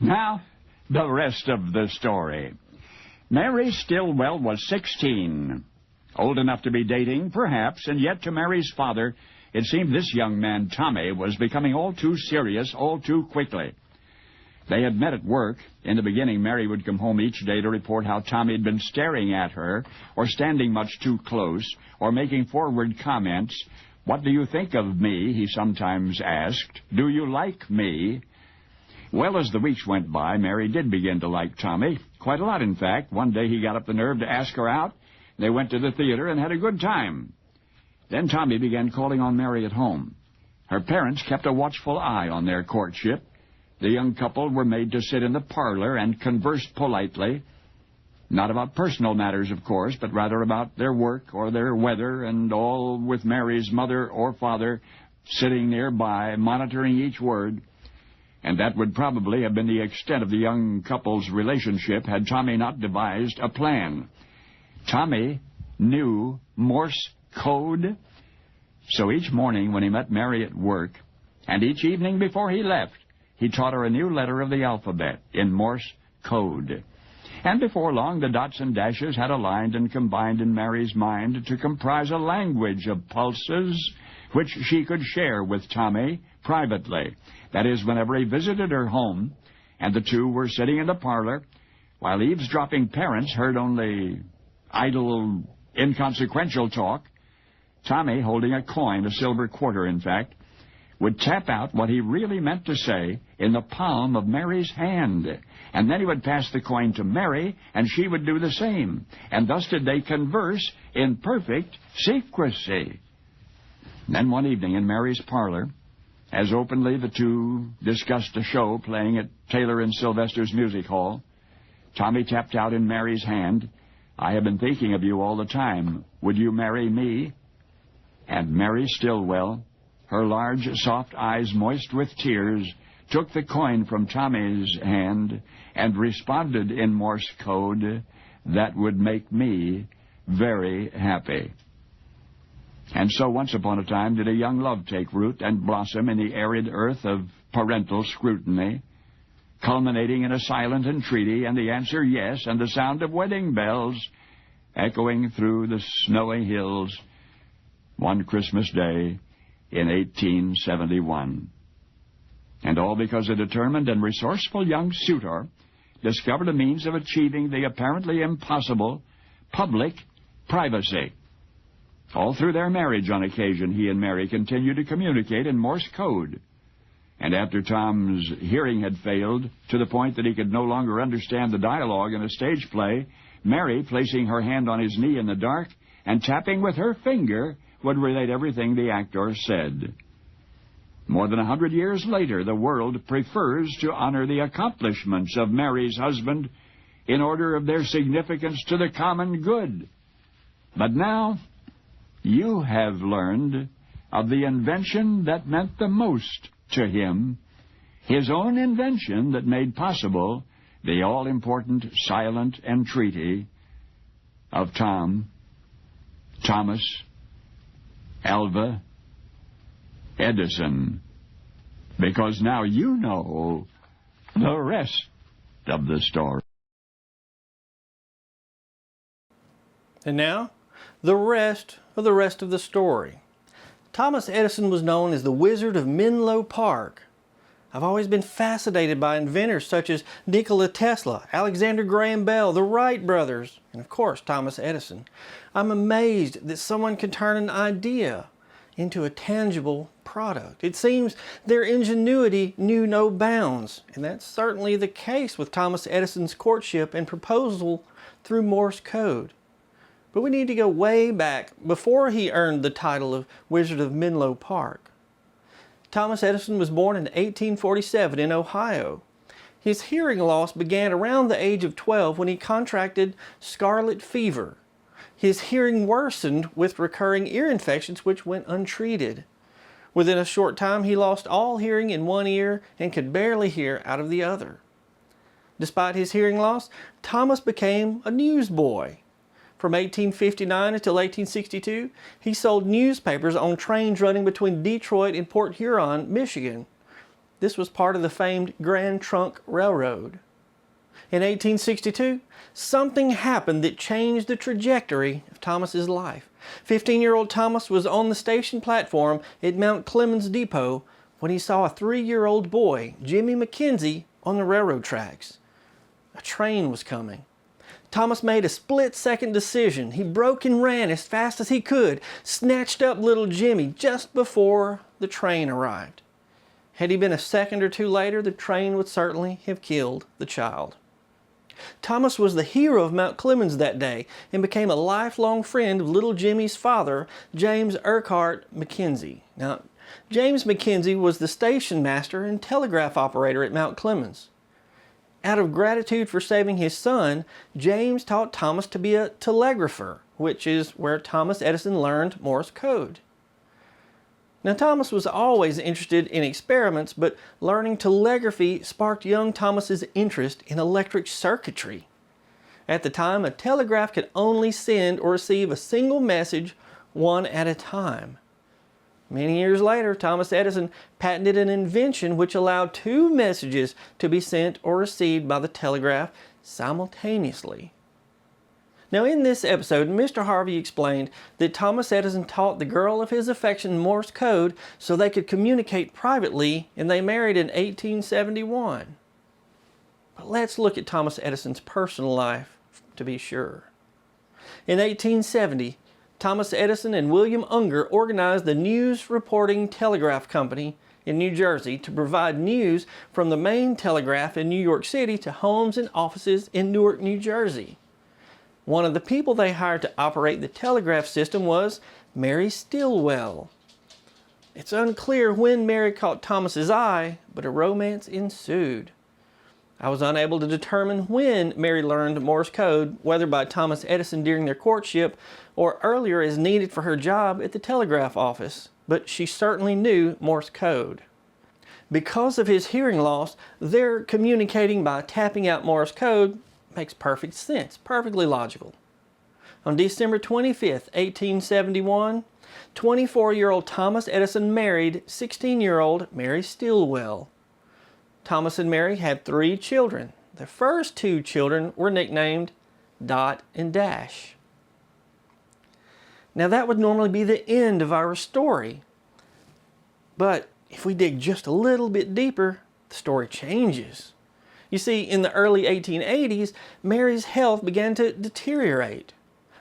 Now, the rest of the story. Mary Stillwell was 16. Old enough to be dating, perhaps, and yet to Mary's father, it seemed this young man, Tommy, was becoming all too serious all too quickly. They had met at work. In the beginning, Mary would come home each day to report how Tommy had been staring at her, or standing much too close, or making forward comments. "What do you think of me?" he sometimes asked. "Do you like me?" Well, as the weeks went by, Mary did begin to like Tommy. Quite a lot, in fact. One day he got up the nerve to ask her out. They went to the theater and had a good time. Then Tommy began calling on Mary at home. Her parents kept a watchful eye on their courtship. The young couple were made to sit in the parlor and converse politely. Not about personal matters, of course, but rather about their work or their weather, and all with Mary's mother or father sitting nearby, monitoring each word. And that would probably have been the extent of the young couple's relationship had Tommy not devised a plan. Tommy knew Morse code. So each morning when he met Mary at work, and each evening before he left, he taught her a new letter of the alphabet in Morse code. And before long, the dots and dashes had aligned and combined in Mary's mind to comprise a language of pulses which she could share with Tommy privately. That is, whenever he visited her home, and the two were sitting in the parlor, while eavesdropping parents heard only idle, inconsequential talk, Tommy, holding a coin, a silver quarter, in fact, would tap out what he really meant to say in the palm of Mary's hand. And then he would pass the coin to Mary, and she would do the same. And thus did they converse in perfect secrecy. Then one evening in Mary's parlor, as openly the two discussed a show playing at Taylor and Sylvester's Music Hall, Tommy tapped out in Mary's hand, "I have been thinking of you all the time. Would you marry me?" And Mary Stillwell, her large, soft eyes moist with tears, took the coin from Tommy's hand and responded in Morse code, "That would make me very happy." And so once upon a time did a young love take root and blossom in the arid earth of parental scrutiny, culminating in a silent entreaty and the answer yes, and the sound of wedding bells echoing through the snowy hills one Christmas day in 1871. And all because a determined and resourceful young suitor discovered a means of achieving the apparently impossible public privacy. All through their marriage on occasion, he and Mary continued to communicate in Morse code. And after Tom's hearing had failed to the point that he could no longer understand the dialogue in a stage play, Mary, placing her hand on his knee in the dark and tapping with her finger, would relate everything the actor said. More than 100 years later, the world prefers to honor the accomplishments of Mary's husband in order of their significance to the common good. But now, you have learned of the invention that meant the most to him, his own invention that made possible the all-important silent entreaty of Thomas Alva Edison, because now you know the rest of the story. And now, the rest of the story. Thomas Edison was known as the Wizard of Menlo Park. I've always been fascinated by inventors such as Nikola Tesla, Alexander Graham Bell, the Wright brothers, and of course Thomas Edison. I'm amazed that someone can turn an idea into a tangible product. It seems their ingenuity knew no bounds, and that's certainly the case with Thomas Edison's courtship and proposal through Morse code. But we need to go way back before he earned the title of Wizard of Menlo Park. Thomas Edison was born in 1847 in Ohio. His hearing loss began around the age of 12 when he contracted scarlet fever. His hearing worsened with recurring ear infections which went untreated. Within a short time, he lost all hearing in one ear and could barely hear out of the other. Despite his hearing loss, Thomas became a newsboy. From 1859 until 1862, he sold newspapers on trains running between Detroit and Port Huron, Michigan. This was part of the famed Grand Trunk Railroad. In 1862, something happened that changed the trajectory of Thomas's life. 15-year-old Thomas was on the station platform at Mount Clemens Depot when he saw a 3-year-old boy, Jimmy McKenzie, on the railroad tracks. A train was coming. Thomas made a split-second decision. He broke and ran as fast as he could, snatched up little Jimmy just before the train arrived. Had he been a second or two later, the train would certainly have killed the child. Thomas was the hero of Mount Clemens that day and became a lifelong friend of little Jimmy's father, James Urquhart McKenzie. Now, James McKenzie was the station master and telegraph operator at Mount Clemens. Out of gratitude for saving his son, James taught Thomas to be a telegrapher, which is where Thomas Edison learned Morse code. Now, Thomas was always interested in experiments, but learning telegraphy sparked young Thomas's interest in electric circuitry. At the time, a telegraph could only send or receive a single message one at a time. Many years later, Thomas Edison patented an invention which allowed 2 messages to be sent or received by the telegraph simultaneously. Now, in this episode, Mr. Harvey explained that Thomas Edison taught the girl of his affection Morse code so they could communicate privately, and they married in 1871. But let's look at Thomas Edison's personal life to be sure. In 1870, Thomas Edison and William Unger organized the News Reporting Telegraph Company in New Jersey to provide news from the main telegraph in New York City to homes and offices in Newark, New Jersey. One of the people they hired to operate the telegraph system was Mary Stilwell. It's unclear when Mary caught Thomas's eye, but a romance ensued. I was unable to determine when Mary learned Morse code, whether by Thomas Edison during their courtship or earlier as needed for her job at the telegraph office, but she certainly knew Morse code. Because of his hearing loss, their communicating by tapping out Morse code makes perfect sense, perfectly logical. On December 25th, 1871, 24-year-old Thomas Edison married 16-year-old Mary Stilwell. Thomas and Mary had 3 children. The first 2 children were nicknamed Dot and Dash. Now, that would normally be the end of our story. But if we dig just a little bit deeper, the story changes. You see, in the early 1880s, Mary's health began to deteriorate.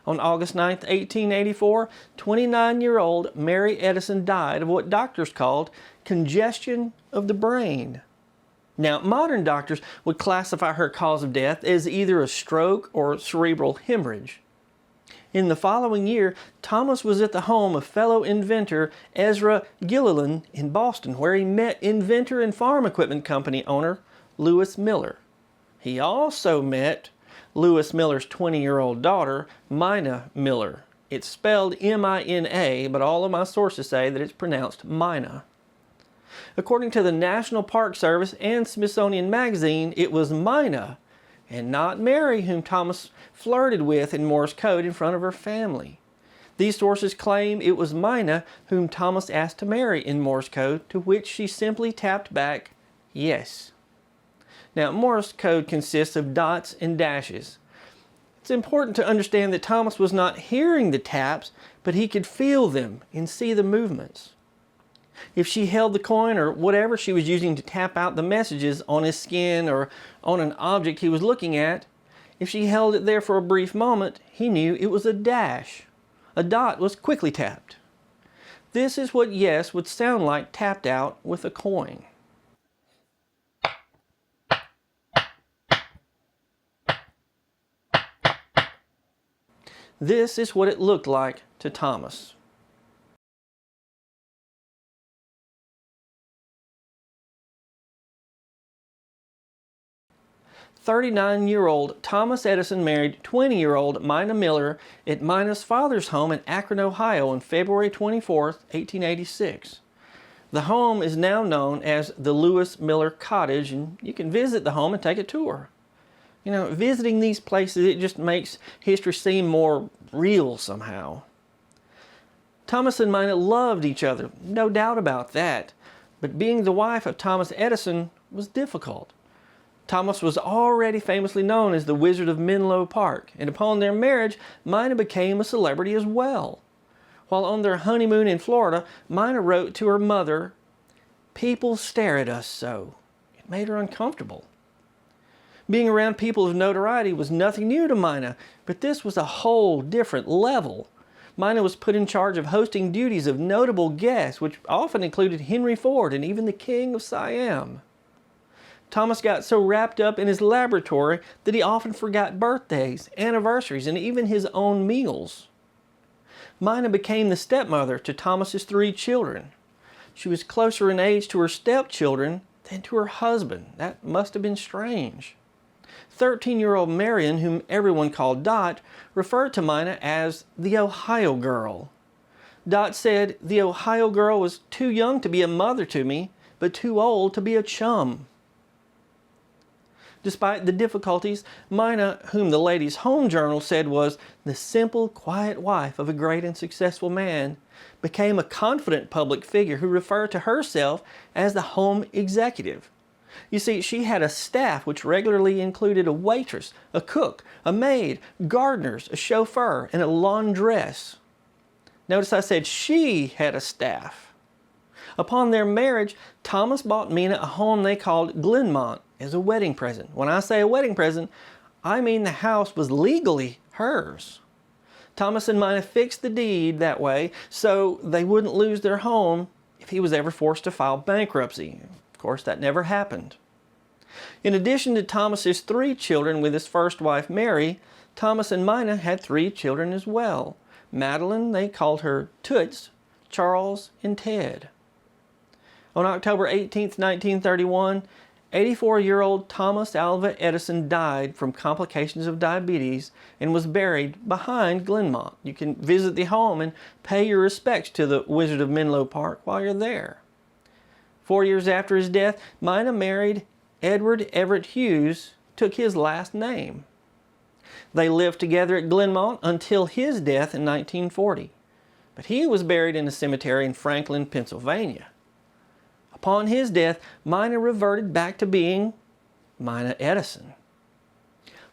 On August 9, 1884, 29-year-old Mary Edison died of what doctors called congestion of the brain. Now, modern doctors would classify her cause of death as either a stroke or cerebral hemorrhage. In the following year, Thomas was at the home of fellow inventor Ezra Gilliland in Boston, where he met inventor and farm equipment company owner Lewis Miller. He also met Lewis Miller's 20-year-old daughter, Mina Miller. It's spelled M-I-N-A, but all of my sources say that it's pronounced Mina. According to the National Park Service and Smithsonian Magazine, it was Mina and not Mary whom Thomas flirted with in Morse code in front of her family. These sources claim it was Mina whom Thomas asked to marry in Morse code, to which she simply tapped back, yes. Now, Morse code consists of dots and dashes. It's important to understand that Thomas was not hearing the taps, but he could feel them and see the movements. If she held the coin or whatever she was using to tap out the messages on his skin or on an object he was looking at, if she held it there for a brief moment, he knew it was a dash. A dot was quickly tapped. This is what yes would sound like tapped out with a coin. This is what it looked like to Thomas. "39-year-old Thomas Edison married 20-year-old Mina Miller at Mina's father's home in Akron, Ohio on February 24, 1886. The home is now known as the Lewis Miller Cottage, and you can visit the home and take a tour. You know, visiting these places, it just makes history seem more real somehow. Thomas and Mina loved each other, no doubt about that. But being the wife of Thomas Edison was difficult. Thomas was already famously known as the Wizard of Menlo Park, and upon their marriage, Mina became a celebrity as well. While on their honeymoon in Florida, Mina wrote to her mother, "People stare at us so." It made her uncomfortable. Being around people of notoriety was nothing new to Mina, but this was a whole different level. Mina was put in charge of hosting duties of notable guests, which often included Henry Ford and even the King of Siam. Thomas got so wrapped up in his laboratory that he often forgot birthdays, anniversaries, and even his own meals. Mina became the stepmother to Thomas's 3 children. She was closer in age to her stepchildren than to her husband. That must have been strange. 13-year-old Marion, whom everyone called Dot, referred to Mina as the Ohio girl. Dot said, "The Ohio girl was too young to be a mother to me, but too old to be a chum." Despite the difficulties, Mina, whom the Ladies' Home Journal said was the simple, quiet wife of a great and successful man, became a confident public figure who referred to herself as the home executive. You see, she had a staff which regularly included a waitress, a cook, a maid, gardeners, a chauffeur, and a laundress. Notice I said she had a staff. Upon their marriage, Thomas bought Mina a home they called Glenmont as a wedding present. When I say a wedding present, I mean the house was legally hers. Thomas and Mina fixed the deed that way so they wouldn't lose their home if he was ever forced to file bankruptcy. Of course, that never happened. In addition to Thomas's 3 children with his first wife, Mary, Thomas and Mina had 3 children as well. Madeline, they called her Toots, Charles, and Ted. On October 18, 1931, 84-year-old Thomas Alva Edison died from complications of diabetes and was buried behind Glenmont. You can visit the home and pay your respects to the Wizard of Menlo Park while you're there. 4 years after his death, Mina married Edward Everett Hughes, took his last name. They lived together at Glenmont until his death in 1940, but he was buried in a cemetery in Franklin, Pennsylvania. Upon his death, Mina reverted back to being Mina Edison.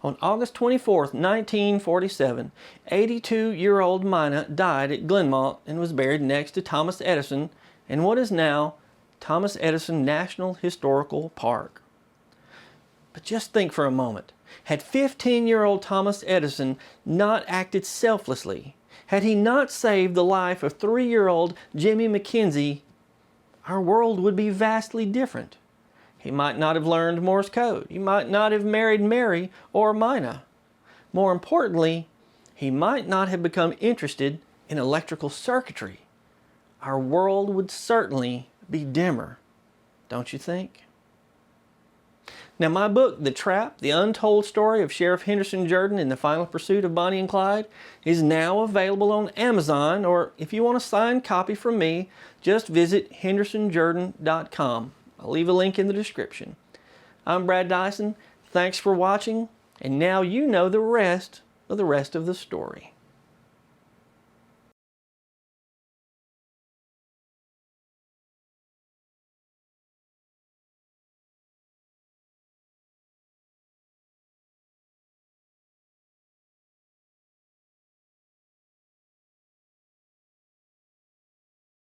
On August 24, 1947, 82-year-old Mina died at Glenmont and was buried next to Thomas Edison in what is now Thomas Edison National Historical Park. But just think for a moment. Had 15-year-old Thomas Edison not acted selflessly, had he not saved the life of 3-year-old Jimmy McKenzie, our world would be vastly different. He might not have learned Morse code. He might not have married Mary or Mina. More importantly, he might not have become interested in electrical circuitry. Our world would certainly be dimmer, don't you think? Now, my book, The Trap, The Untold Story of Sheriff Henderson Jordan in the Final Pursuit of Bonnie and Clyde, is now available on Amazon, or if you want a signed copy from me, just visit hendersonjordan.com. I'll leave a link in the description. I'm Brad Dison. Thanks for watching, and now you know the rest of the story.